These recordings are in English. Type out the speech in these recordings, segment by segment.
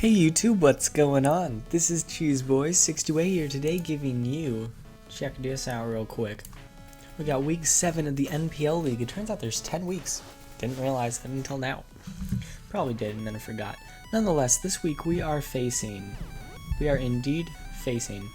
Hey YouTube, what's going on? This is Cheeseboy68 here today giving you, check this out real quick. We got week 7 of the NPL League. It turns out there's 10 weeks. Didn't realize that until now. Probably did and then I forgot. Nonetheless, this week we are indeed facing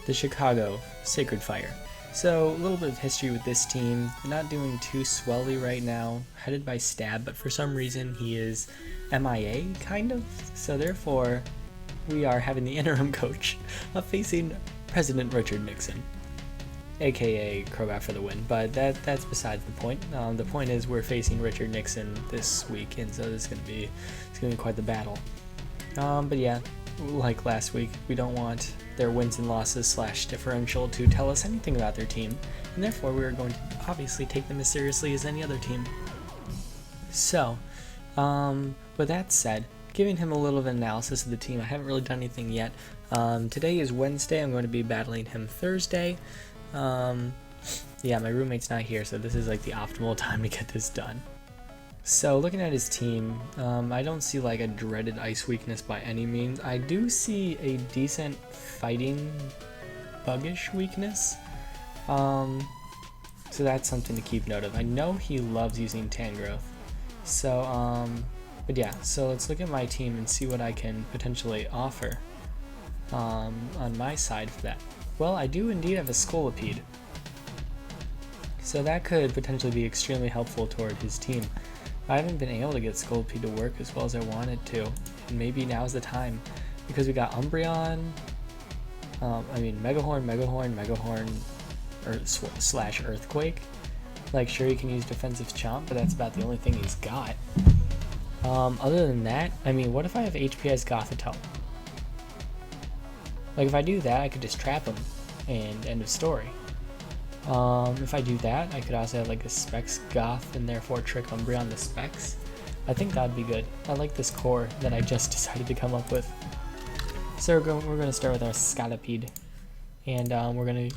the Chicago Sacred Fire. So, a little bit of history with this team. They're not doing too swelly right now, headed by Stab, but for some reason he is MIA, kind of. So therefore, we are having the interim coach of facing President Richard Nixon, aka Crobat for the win, but that's besides the point. The point is we're facing Richard Nixon this week, and so it's gonna be quite the battle. But yeah, like last week, we don't want their wins and losses / differential to tell us anything about their team, and therefore we are going to obviously take them as seriously as any other team. So, with that said, giving him a little of an analysis of the team, I haven't really done anything yet. Today is Wednesday, I'm going to be battling him Thursday. Yeah, my roommate's not here, so this is like the optimal time to get this done. So looking at his team, I don't see like a dreaded ice weakness by any means. I do see a decent fighting buggish weakness. So that's something to keep note of. I know he loves using Tangrowth. So, but yeah, so let's look at my team and see what I can potentially offer on my side for that. Well, I do indeed have a Scolipede. So that could potentially be extremely helpful toward his team. I haven't been able to get Scolipede to work as well as I wanted to, and maybe now's the time, because we got Umbreon, Megahorn, or / Earthquake. Like, sure, he can use defensive Chomp, but that's about the only thing he's got. Other than that, I mean, what if I have HP as Gothitelle? Like, if I do that, I could just trap him, and end of story. If I do that, I could also have like a Specs Goth and therefore trick Umbreon the Specs. I think that'd be good. I like this core that I just decided to come up with. So we're going to start with our Scolipede, and we're going to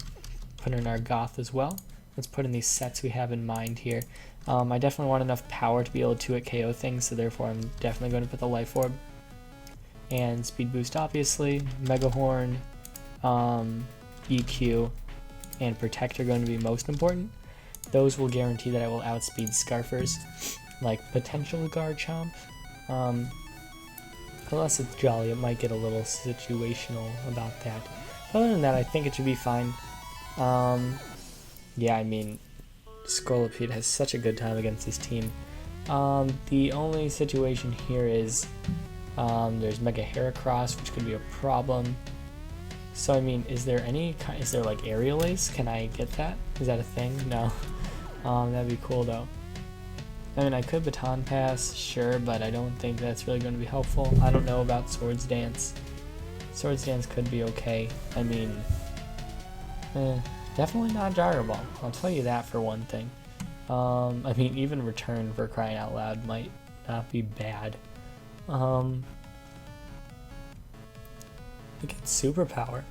put in our Goth as well. Let's put in these sets we have in mind here. I definitely want enough power to be able to 2-hit KO things, so therefore I'm definitely going to put the Life Orb. And Speed Boost, obviously. Megahorn, EQ, and Protect are going to be most important. Those will guarantee that I will outspeed Scarfers, like potential Garchomp. Unless it's Jolly, it might get a little situational about that. Other than that, I think it should be fine. Yeah, I mean, Scolipede has such a good time against this team. The only situation here is there's Mega Heracross, which could be a problem. So I mean, is there like Aerial Ace? Can I get that? Is that a thing? No. That'd be cool though. I mean, I could Baton Pass, sure, but I don't think that's really going to be helpful. I don't know about Swords Dance. Swords Dance could be okay. I mean, definitely not Gyro Ball. I'll tell you that for one thing. I mean, even Return, for crying out loud, might not be bad. We get Superpower.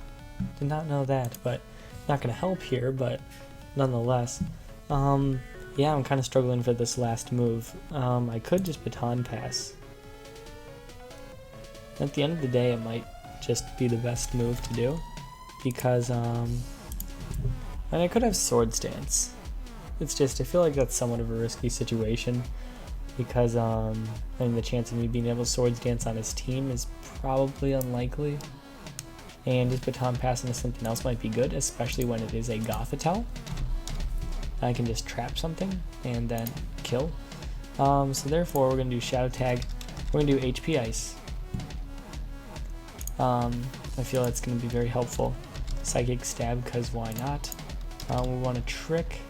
Did not know that, but not gonna help here, but nonetheless. Yeah, I'm kind of struggling for this last move. I could just Baton Pass. At the end of the day, it might just be the best move to do, because, and I could have Swords Dance. It's just, I feel like that's somewhat of a risky situation, because, I mean, the chance of me being able to Swords Dance on his team is probably unlikely. And just Baton Pass into something else might be good, especially when it is a Gothitelle. I can just trap something and then kill. So therefore, we're going to do Shadow Tag. We're going to do HP Ice. I feel that's going to be very helpful. Psychic Stab, because why not? We want to Trick.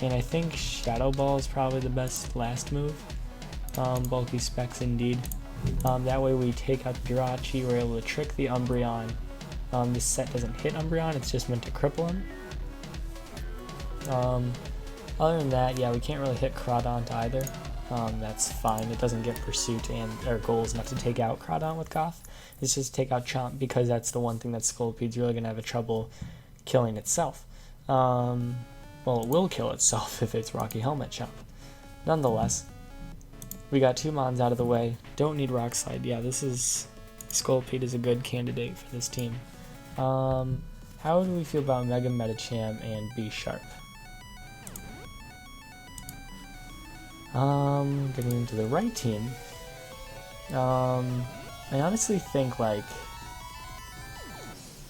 And I think Shadow Ball is probably the best last move. Bulky Specs indeed. That way we take out the Jirachi, we're able to trick the Umbreon. This set doesn't hit Umbreon, it's just meant to cripple him. Other than that, yeah, we can't really hit Crawdaunt either. That's fine, it doesn't get Pursuit, and our goal is not to take out Crawdaunt with Goth. It's just to take out Chomp, because that's the one thing that Scolipede's really going to have a trouble killing itself. Well, it will kill itself if it's Rocky Helmet Chomp. Nonetheless, We got 2 Mons out of the way. Don't need Rock Slide. Yeah, this is... Scolipede is a good candidate for this team. How do we feel about Mega Medicham and B Sharp? Getting into the right team. I honestly think, like...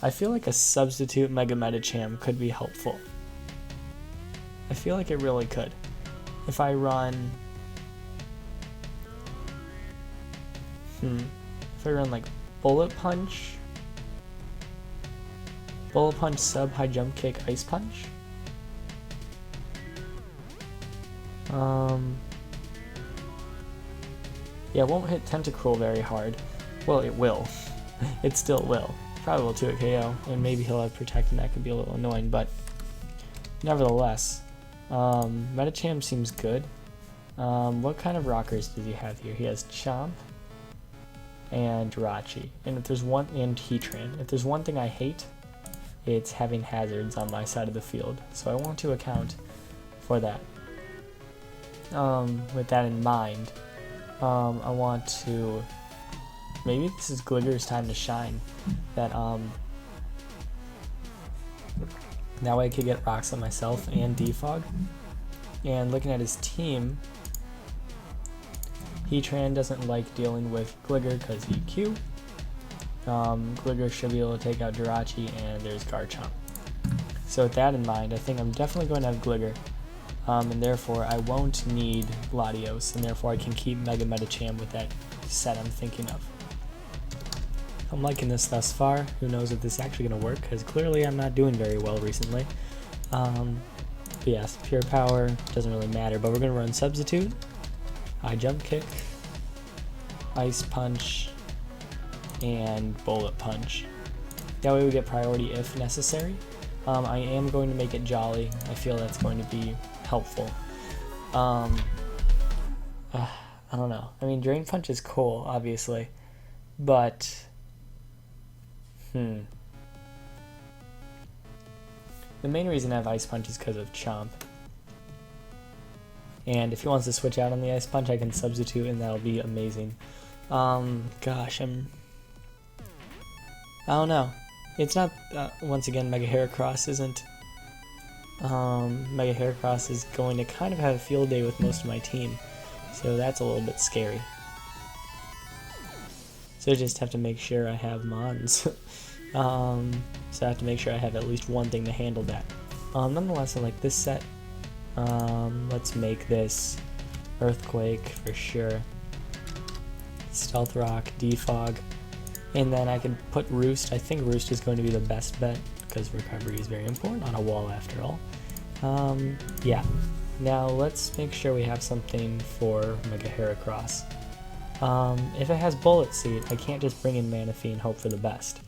I feel like a substitute Mega Medicham could be helpful. I feel like it really could. If I run... If I run like Bullet Punch, Sub, High Jump Kick, Ice Punch. Yeah, it won't hit Tentacruel very hard. Well, it will. It still will. Probably will 2 KO, and maybe he'll have Protect, and that could be a little annoying, but nevertheless, Medicham seems good. What kind of rockers does he have here? He has Chomp and Jirachi, and if there's one, and Heatran. If there's one thing I hate, it's having hazards on my side of the field, so I want to account for that. With that in mind, I want to, maybe this is Gligger's time to shine, that way I could get rocks on myself and Defog. And looking at his team, Heatran doesn't like dealing with Gligger because EQ. Gligger should be able to take out Jirachi, and there's Garchomp. So with that in mind, I think I'm definitely going to have Gligger, and therefore I won't need Latios, and therefore I can keep Mega Medicham with that set I'm thinking of. I'm liking this thus far. Who knows if this is actually going to work, because clearly I'm not doing very well recently. But yes, Pure Power doesn't really matter, but we're going to run Substitute, High Jump Kick, Ice Punch, and Bullet Punch. That way we get priority if necessary. I am going to make it Jolly. I feel that's going to be helpful. I don't know. I mean, Drain Punch is cool, obviously, but the main reason I have Ice Punch is because of Chomp. And if he wants to switch out on the Ice Punch, I can substitute, and that'll be amazing. Gosh, I don't know. It's not, once again, Mega Heracross isn't. Mega Heracross is going to kind of have a field day with most of my team, so that's a little bit scary. So I just have to make sure I have Mons. So I have to make sure I have at least one thing to handle that. Nonetheless, I like this set. Let's make this Earthquake for sure. Stealth Rock, Defog, and then I can put Roost. I think Roost is going to be the best bet because recovery is very important on a wall after all. Yeah. Now let's make sure we have something for Mega Heracross. If it has Bullet Seed, I can't just bring in Manaphy and hope for the best.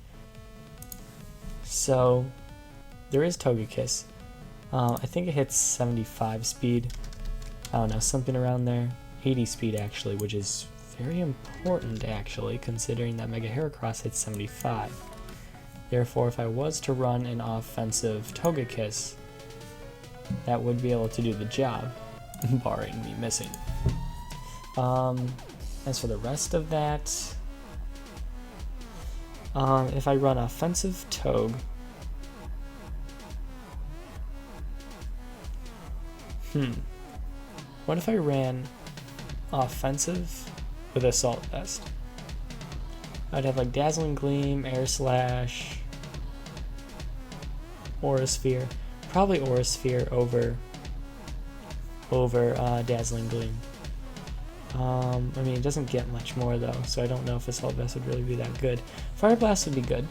So there is Togekiss. I think it hits 75 speed. I don't know, something around there. 80 speed actually, which is very important actually, considering that Mega Heracross hits 75. Therefore, if I was to run an offensive Togekiss, that would be able to do the job, barring me missing. As for the rest of that, if I run offensive Toge, what if I ran offensive with Assault Vest? I'd have like Dazzling Gleam, Air Slash, Aura Sphere. Probably Aura Sphere over Dazzling Gleam. I mean, it doesn't get much more though, so I don't know if Assault Vest would really be that good. Fire Blast would be good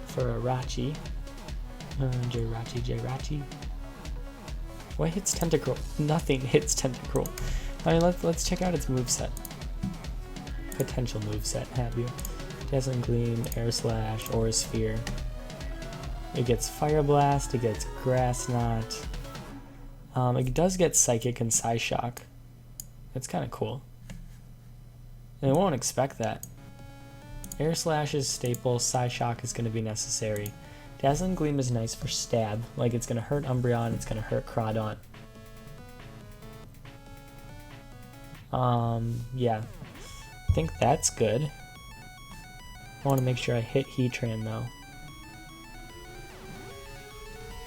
for a Rachi. Jirachi. What hits Tentacruel? Nothing hits Tentacruel. I mean, let's check out its moveset. Potential moveset, have you? Dazzling Gleam, Air Slash, Aura Sphere. It gets Fire Blast, it gets Grass Knot. It does get Psychic and Psyshock. That's kind of cool. And I won't expect that. Air Slash is staple, Psyshock is going to be necessary. Dazzling Gleam is nice for stab, like it's going to hurt Umbreon, it's going to hurt Crawdaunt. Yeah, I think that's good. I want to make sure I hit Heatran though.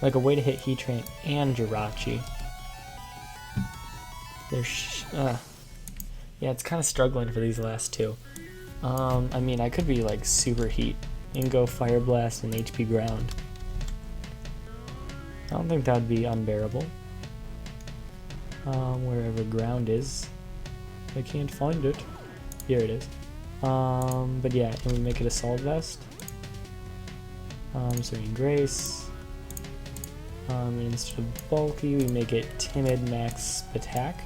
Like a way to hit Heatran and Jirachi. Yeah, it's kind of struggling for these last two. I mean, I could be like super heat and go Fire Blast and HP Ground. I don't think that would be unbearable. Wherever Ground is. I can't find it. Here it is. But yeah, and we make it Assault Vest. So we Grace. And instead of Bulky, we make it Timid Max Attack.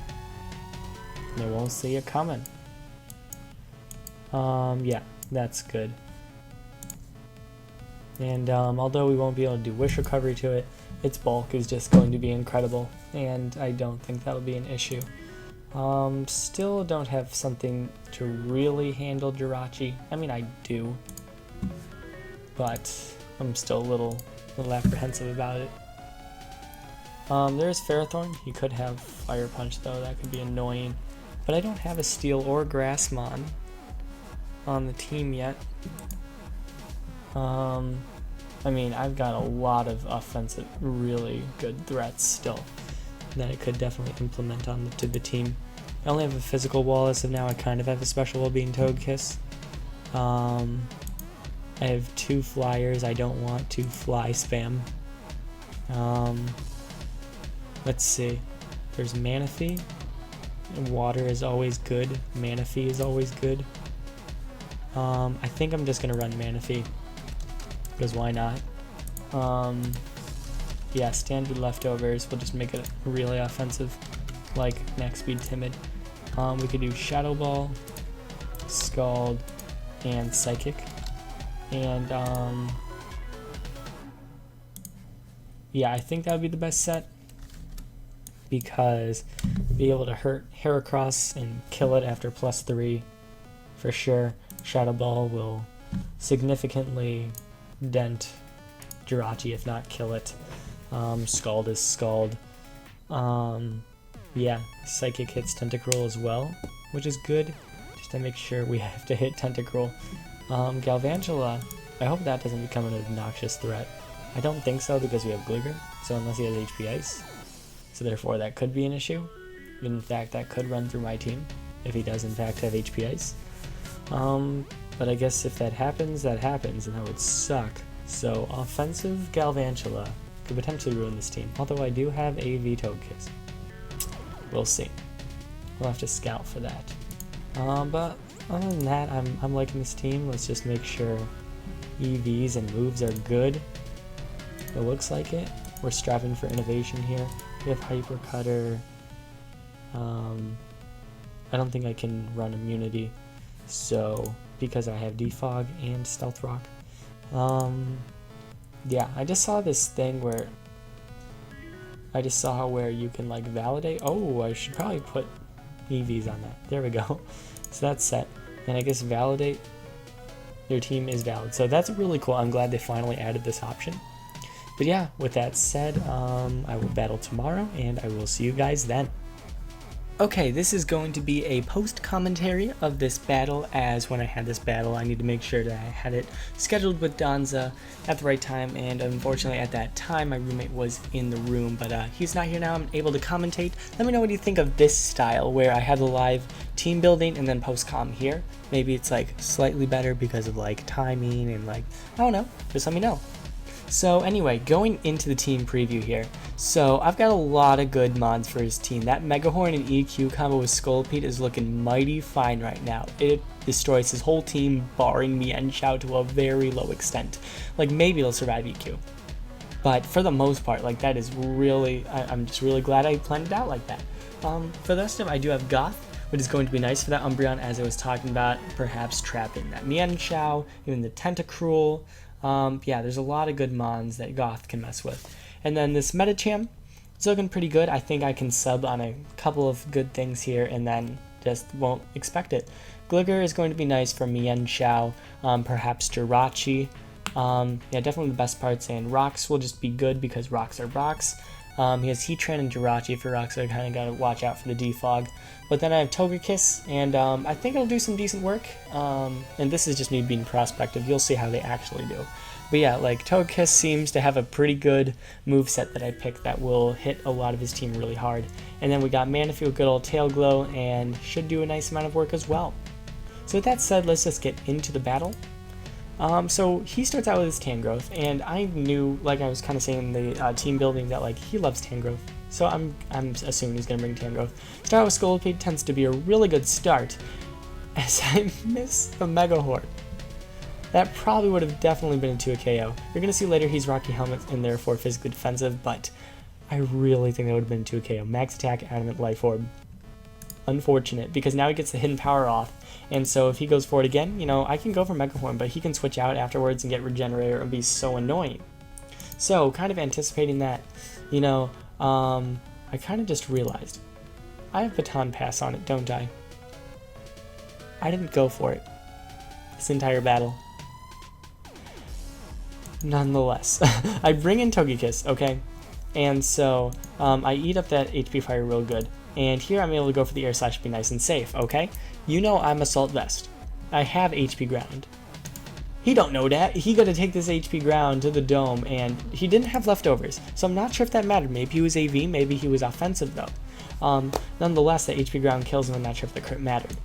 They won't see it coming. Yeah, that's good. And although we won't be able to do Wish Recovery to it, its bulk is just going to be incredible, and I don't think that'll be an issue. Still don't have something to really handle Jirachi. I mean, I do, but I'm still a little apprehensive about it. There's Ferrothorn. You could have Fire Punch though, that could be annoying. But I don't have a Steel or Grassmon on the team yet. I mean, I've got a lot of offensive, really good threats still that I could definitely implement to the team. I only have a physical wall as of now. I kind of have a special wall being Togekiss. I have 2 flyers. I don't want to fly spam. Let's see. There's Manaphy. Water is always good. Manaphy is always good. I think I'm just gonna run Manaphy, because why not? Yeah, standard leftovers. We'll just make it really offensive, like Max Speed Timid. We could do Shadow Ball, Scald, and Psychic. And yeah, I think that would be the best set, because be able to hurt Heracross and kill it after +3 for sure. Shadow Ball will significantly dent Jirachi, if not kill it. Scald is Scald. Yeah, Psychic hits Tentacruel as well, which is good, just to make sure we have to hit Tentacruel. Galvantula, I hope that doesn't become an obnoxious threat. I don't think so, because we have Gligar, so unless he has HP Ice. So therefore that could be an issue. In fact, that could run through my team, if he does in fact have HP Ice. But I guess if that happens, and that would suck. So offensive Galvantula could potentially ruin this team, although I do have a Togekiss. We'll see. We'll have to scout for that. But other than that, I'm liking this team. Let's just make sure EVs and moves are good. It looks like it. We're striving for innovation here. We have Hyper Cutter. I don't think I can run Immunity, so because I have Defog and Stealth Rock. Yeah, I just saw this thing where you can like validate. Oh, I should probably put EVs on that. There we go. So that's set. And I guess validate. Your team is valid. So that's really cool. I'm glad they finally added this option. But yeah, with that said, I will battle tomorrow, and I will see you guys then. Okay, this is going to be a post-commentary of this battle, as when I had this battle, I need to make sure that I had it scheduled with Donza at the right time, and unfortunately at that time, my roommate was in the room, but he's not here now. I'm able to commentate. Let me know what you think of this style, where I have the live team building and then post-com here. Maybe it's like slightly better because of like timing and like, I don't know, just let me know. So anyway, going into the team preview here. So I've got a lot of good mods for his team. That Megahorn and EQ combo with Scolipede is looking mighty fine right now. It destroys his whole team, barring Mienshao to a very low extent. Like maybe it'll survive EQ. But for the most part, like that is really, I'm just really glad I planned it out like that. For the rest of it, I do have Goth, which is going to be nice for that Umbreon, as I was talking about, perhaps trapping that Mienshao, even the Tentacruel. Yeah, there's a lot of good mons that Goth can mess with. And then this Medicham, it's looking pretty good. I think I can sub on a couple of good things here and then just won't expect it. Gligar is going to be nice for Mienshao, perhaps Jirachi. Yeah, definitely the best parts, and Rocks will just be good because Rocks are rocks. He has Heatran and Jirachi for rocks, so I kind of got to watch out for the defog. But then I have Togekiss, and I think it'll do some decent work. And this is just me being prospective. You'll see how they actually do. But yeah, like Togekiss seems to have a pretty good moveset that I picked that will hit a lot of his team really hard. And then we got Manaphy with good old Tail Glow, and should do a nice amount of work as well. So with that said, let's just get into the battle. So he starts out with his Tangrowth, and I knew, like I was kind of saying in the team building, that like he loves Tangrowth. So I'm assuming he's going to bring Tangrowth. Start with Scolipede tends to be a really good start, as I miss the Mega Horn. That probably would have definitely been into a KO. You're going to see later he's Rocky Helmet and therefore physically defensive, but I really think that would have been into a KO. Max Attack, Adamant Life Orb. Unfortunate, because now he gets the hidden power off, and so if he goes for it again, you know, I can go for Mega Horn, but he can switch out afterwards and get Regenerator and be so annoying. So, kind of anticipating that, you know, I kind of just realized, I have Baton Pass on it, don't I? I didn't go for it this entire battle. Nonetheless, I bring in Togekiss, okay? And so, I eat up that HP Fire real good. And here I'm able to go for the Air Slash, be nice and safe, okay? You know I'm Assault Vest. I have HP Ground. He don't know that. He got to take this HP Ground to the dome, and he didn't have leftovers. So I'm not sure if that mattered. Maybe he was AV, maybe he was offensive, though. Nonetheless, the HP Ground kills him. I'm not sure if the crit mattered.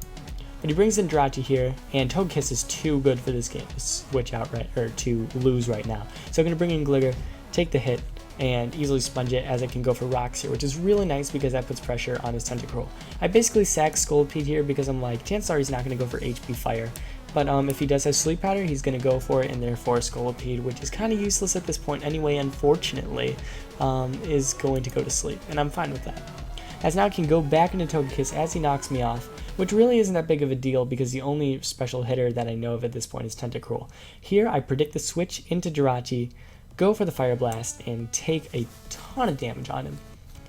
But he brings in Jirachi here, and Togekiss is too good for this game to switch out or to lose right now. So I'm going to bring in Gligar, take the hit, and easily sponge it as I can go for rocks here, which is really nice because that puts pressure on his Tentacruel. I basically sack Scolipede here because I'm like, chances are he's not going to go for HP Fire. But if he does have Sleep Powder, he's going to go for it, and therefore Scolipede, which is kind of useless at this point anyway, unfortunately, is going to go to sleep, and I'm fine with that. As now I can go back into Togekiss as he knocks me off, which really isn't that big of a deal because the only special hitter that I know of at this point is Tentacruel. Here I predict the switch into Jirachi, go for the Fire Blast, and take a ton of damage on him.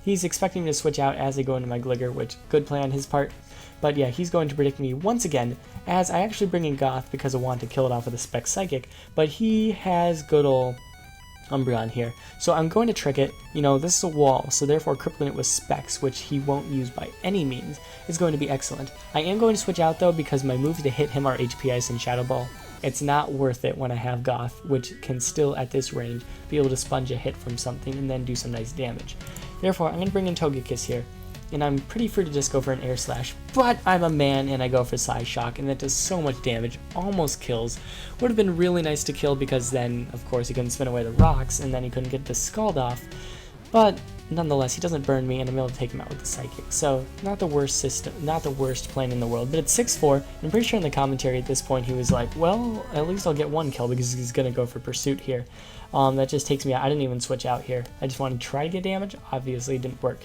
He's expecting me to switch out as I go into my Gligar, which, good play on his part. But yeah, he's going to predict me once again, as I actually bring in Goth because I want to kill it off with a Spec Psychic, but he has good ol' Umbreon here. So I'm going to trick it. You know, this is a wall, so therefore crippling it with Specs, which he won't use by any means, is going to be excellent. I am going to switch out though, because my moves to hit him are HP Ice and Shadow Ball. It's not worth it when I have Goth, which can still, at this range, be able to sponge a hit from something and then do some nice damage. Therefore, I'm going to bring in Togekiss here, and I'm pretty free to just go for an Air Slash, but I'm a man and I go for Psy Shock, and that does so much damage, almost kills. Would have been really nice to kill because then, of course, he couldn't spin away the rocks, and then he couldn't get the Scald off, but nonetheless, he doesn't burn me, and I'm able to take him out with the Psychic. So, not the worst system, not the worst plan in the world, but it's 6-4, and I'm pretty sure in the commentary at this point he was like, well, at least I'll get one kill because he's going to go for Pursuit here. That just takes me out. I didn't even switch out here. I just wanted to try to get damage. Obviously, it didn't work.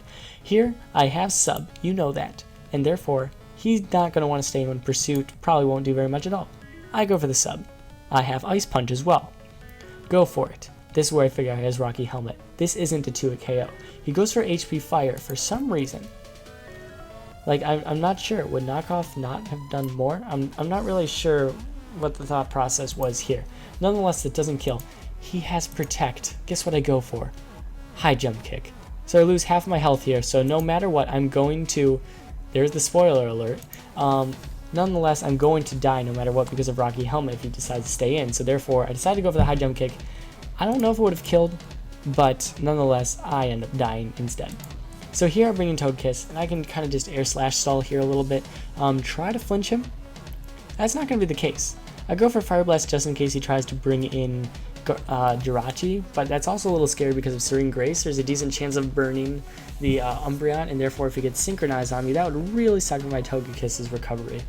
Here, I have Sub. You know that. And therefore, he's not going to want to stay in Pursuit. Probably won't do very much at all. I go for the Sub. I have Ice Punch as well. Go for it. This is where I figure out he has Rocky Helmet. This isn't a 2 KO. He goes for HP Fire for some reason. Like, I'm not sure. Would Knockoff not have done more? I'm not really sure what the thought process was here. Nonetheless, it doesn't kill. He has Protect. Guess what I go for? High Jump Kick. So I lose half my health here, so no matter what, I'm going to... There's the spoiler alert. Nonetheless, I'm going to die no matter what because of Rocky Helmet if he decides to stay in. So therefore, I decided to go for the High Jump Kick. I don't know if it would have killed, but nonetheless, I end up dying instead. So here I bring in Togekiss, and I can kind of just Air Slash stall here a little bit. Try to flinch him. That's not going to be the case. I go for Fire Blast just in case he tries to bring in Jirachi, but that's also a little scary because of Serene Grace. There's a decent chance of burning the Umbreon, and therefore if he gets synchronized on me, that would really suck my Togekiss's recovery.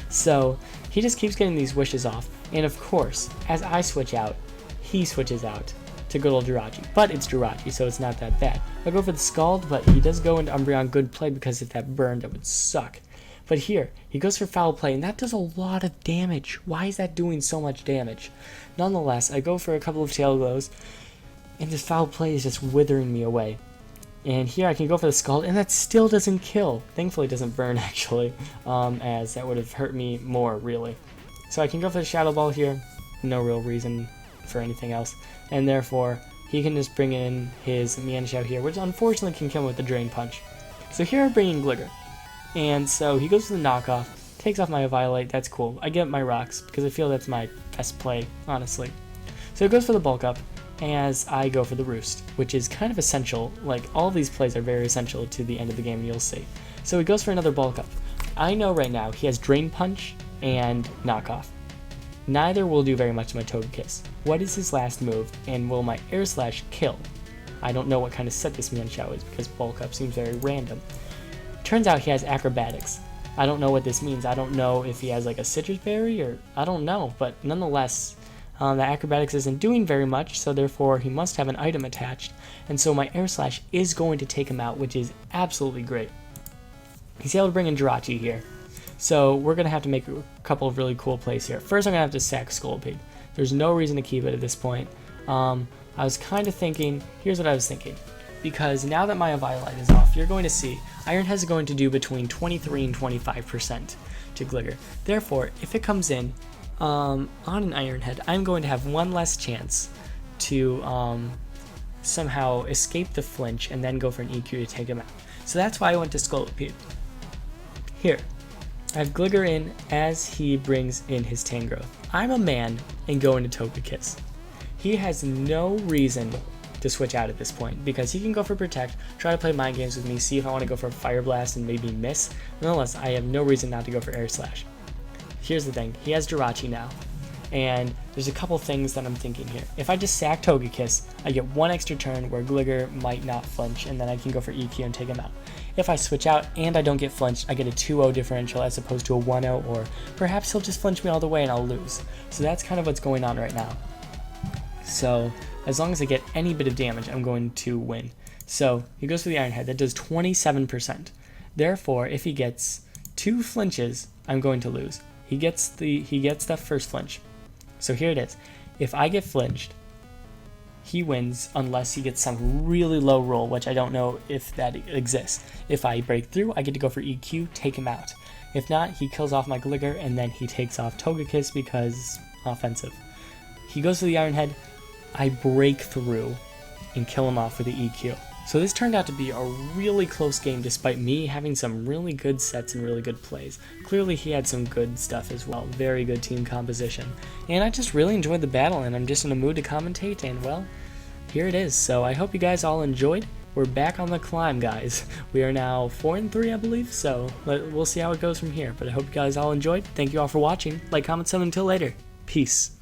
So he just keeps getting these wishes off, and of course, as I switch out, he switches out to good old Jirachi, but it's Jirachi, so it's not that bad. I go for the Scald, but he does go into Umbreon. Good play, because if that burned, that would suck. But here, he goes for Foul Play, and that does a lot of damage. Why is that doing so much damage? Nonetheless, I go for a couple of Tail Glows, and this Foul Play is just withering me away. And here I can go for the Scald, and that still doesn't kill. Thankfully it doesn't burn, actually, as that would have hurt me more, really. So I can go for the Shadow Ball here, no real reason for anything else, and therefore he can just bring in his Mienshao here, which unfortunately can kill him with the Drain Punch. So here I bring in Gligar. And so he goes for the knockoff, takes off my Violite, that's cool. I get my rocks, because I feel that's my best play, honestly. So it goes for the bulk up, as I go for the Roost, which is kind of essential. Like, all of these plays are very essential to the end of the game, you'll see. So he goes for another bulk up. I know right now he has Drain Punch and knockoff. Neither will do very much to my Togekiss. What is his last move, and will my Air Slash kill? I don't know what kind of set this Mienshao is, because bulk up seems very random. Turns out he has Acrobatics. I don't know what this means. I don't know if he has like a Citrus Berry, or I don't know, but nonetheless, the Acrobatics isn't doing very much, so therefore he must have an item attached, and so my Air Slash is going to take him out, which is absolutely great. He's able to bring in Jirachi here. So we're going to have to make a couple of really cool plays here. First, I'm going to have to sack Scolipede. There's no reason to keep it at this point. I was kind of thinking, here's what I was thinking. Because now that my Violite is off, you're going to see Iron Head is going to do between 23 and 25% to Gligar. Therefore, if it comes in on an Iron Head, I'm going to have one less chance to somehow escape the flinch and then go for an EQ to take him out. So that's why I went to Scolipede. Here. I have Gligar in as he brings in his Tangrowth. I'm a man and go into Togekiss. He has no reason to switch out at this point because he can go for Protect, try to play mind games with me, see if I want to go for Fire Blast and maybe miss. Nonetheless, I have no reason not to go for Air Slash. Here's the thing, he has Jirachi now, and there's a couple things that I'm thinking here. If I just sack Togekiss, I get one extra turn where Gligar might not flinch, and then I can go for EQ and take him out. If I switch out and I don't get flinched, I get a 2-0 differential as opposed to a 1-0, or perhaps he'll just flinch me all the way and I'll lose. So that's kind of what's going on right now. So as long as I get any bit of damage, I'm going to win. So he goes for the Iron Head, that does 27%. Therefore, if he gets 2 flinches, I'm going to lose. He gets that first flinch. So here it is. If I get flinched, he wins unless he gets some really low roll, which I don't know if that exists. If I break through, I get to go for EQ, take him out. If not, he kills off my Gligar, and then he takes off Togekiss because offensive. He goes for the Iron Head, I break through and kill him off with the EQ. So this turned out to be a really close game despite me having some really good sets and really good plays. Clearly he had some good stuff as well, very good team composition. And I just really enjoyed the battle, and I'm just in a mood to commentate, and well, here it is. So I hope you guys all enjoyed. We're back on the climb, guys. We are now 4-3, I believe, so we'll see how it goes from here. But I hope you guys all enjoyed. Thank you all for watching. Like, comment, sub, until later. Peace.